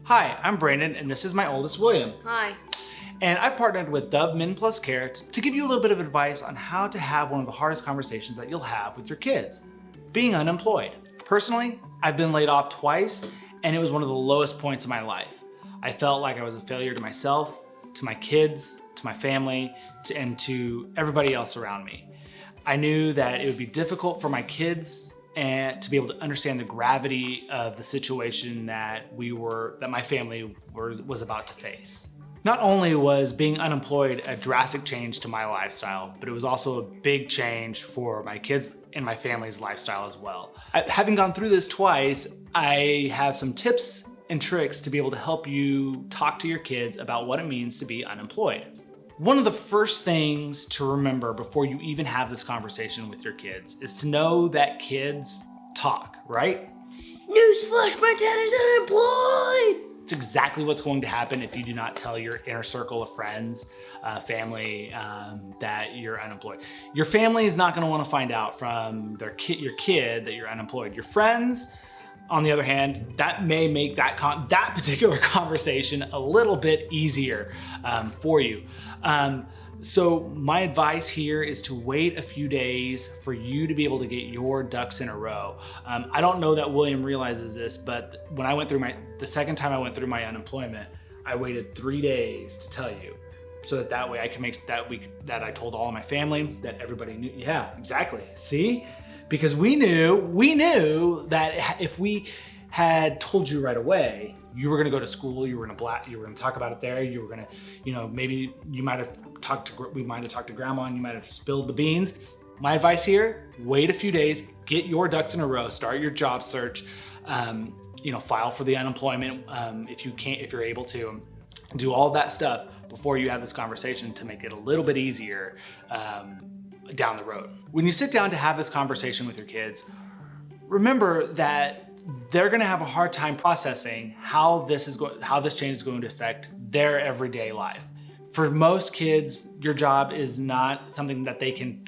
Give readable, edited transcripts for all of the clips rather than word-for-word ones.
Hi, I'm Brandon, and this is my oldest, William. Hi. And I've partnered with Dove Men Plus Care to give you a little bit of advice on how to have one of the hardest conversations that you'll have with your kids, being unemployed. Personally, I've been laid off twice, and it was one of the lowest points of my life. I felt like I was a failure to myself, to my kids, to my family, and to everybody else around me. I knew that it would be difficult for my kids and to be able to understand the gravity of the situation that my family was about to face. Not only was being unemployed a drastic change to my lifestyle, but it was also a big change for my kids and my family's lifestyle as well. Having gone through this twice, I have some tips and tricks to be able to help you talk to your kids about what it means to be unemployed. One of the first things to remember before you even have this conversation with your kids is to know that kids talk, right? Newsflash, my dad is unemployed! It's exactly what's going to happen if you do not tell your inner circle of friends, family, that you're unemployed. Your family is not going to want to find out from your kid that you're unemployed. Your friends, on the other hand, that may make that particular conversation a little bit easier for you. So my advice here is to wait a few days for you to be able to get your ducks in a row. I don't know that William realizes this, but when I went through the second time I went through my unemployment, I waited 3 days to tell you. So that way I can make that I told all of my family, that everybody knew. Yeah, exactly. See? Because we knew that if we had told you right away, you were gonna go to school, you were gonna talk about it there, you were gonna, maybe we might have talked to grandma and you might have spilled the beans. My advice here, wait a few days, get your ducks in a row, start your job search, file for the unemployment if you're able to, do all that stuff before you have this conversation to make it a little bit easier down the road. When you sit down to have this conversation with your kids, remember that they're gonna have a hard time processing how this change is going to affect their everyday life. For most kids, your job is not something that they can,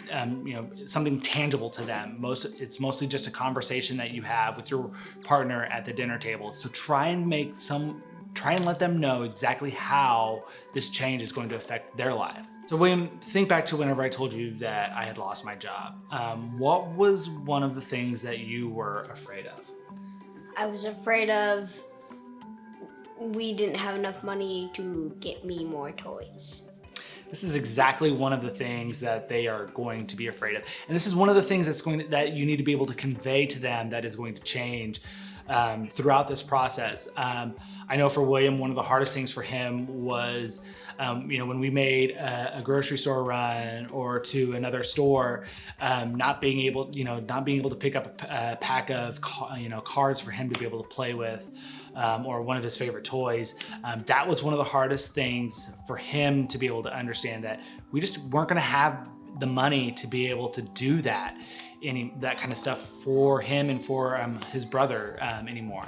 something tangible to them. It's mostly just a conversation that you have with your partner at the dinner table. So try and let them know exactly how this change is going to affect their life. So William, think back to whenever I told you that I had lost my job. What was one of the things that you were afraid of? I was afraid of we didn't have enough money to get me more toys. This is exactly one of the things that they are going to be afraid of. And this is one of the things that you need to be able to convey to them that is going to change throughout this process. I know for William, one of the hardest things for him was, when we made a grocery store run or to another store, not being able to pick up a pack of cards for him to be able to play with, or one of his favorite toys. That was one of the hardest things for him to be able to understand, that we just weren't going to have the money to be able to do that kind of stuff for him and for his brother anymore.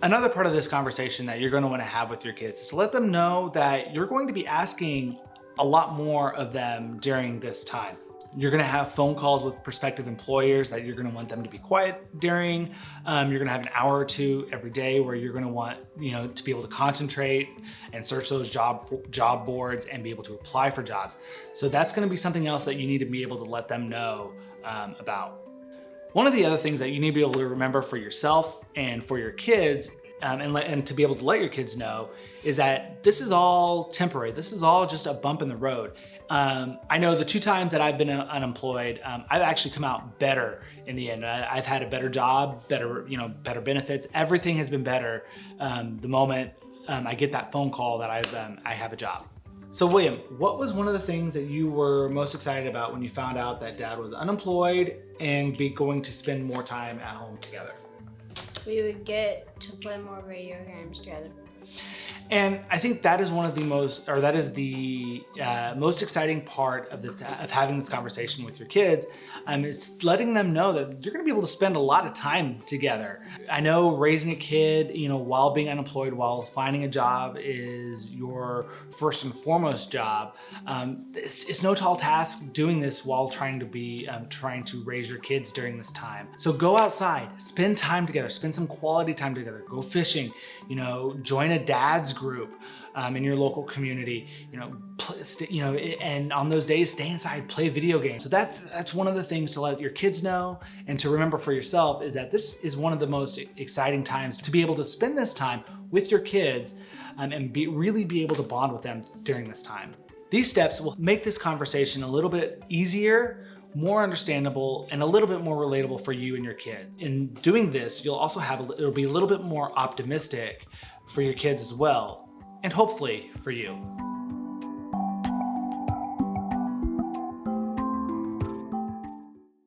Another part of this conversation that you're going to want to have with your kids is to let them know that you're going to be asking a lot more of them during this time. You're going to have phone calls with prospective employers that you're going to want them to be quiet during. You're going to have an hour or two every day where you're going to want to be able to concentrate and search those job boards and be able to apply for jobs. So that's going to be something else that you need to be able to let them know about. One of the other things that you need to be able to remember for yourself and for your kids, and to be able to let your kids know, is that this is all temporary. This is all just a bump in the road. I know the 2 times that I've been unemployed, I've actually come out better in the end. I've had a better job, better benefits. Everything has been better the moment I get that phone call that I have a job. So William, what was one of the things that you were most excited about when you found out that Dad was unemployed and going to spend more time at home together? We would get to play more video games together. And I think that is one of the most, or that is the most exciting part of this, of having this conversation with your kids, is letting them know that you're going to be able to spend a lot of time together. I know raising a kid, while being unemployed, while finding a job is your first and foremost job. It's no tall task doing this while trying to raise your kids during this time. So go outside, spend time together, spend some quality time together, go fishing, join a dad's group in your local community, and on those days, stay inside, play video games. So that's one of the things to let your kids know and to remember for yourself, is that this is one of the most exciting times to be able to spend this time with your kids and really be able to bond with them during this time. These steps will make this conversation a little bit easier, more understandable, and a little bit more relatable for you and your kids. In doing this, you'll also it'll be a little bit more optimistic for your kids as well, and hopefully for you.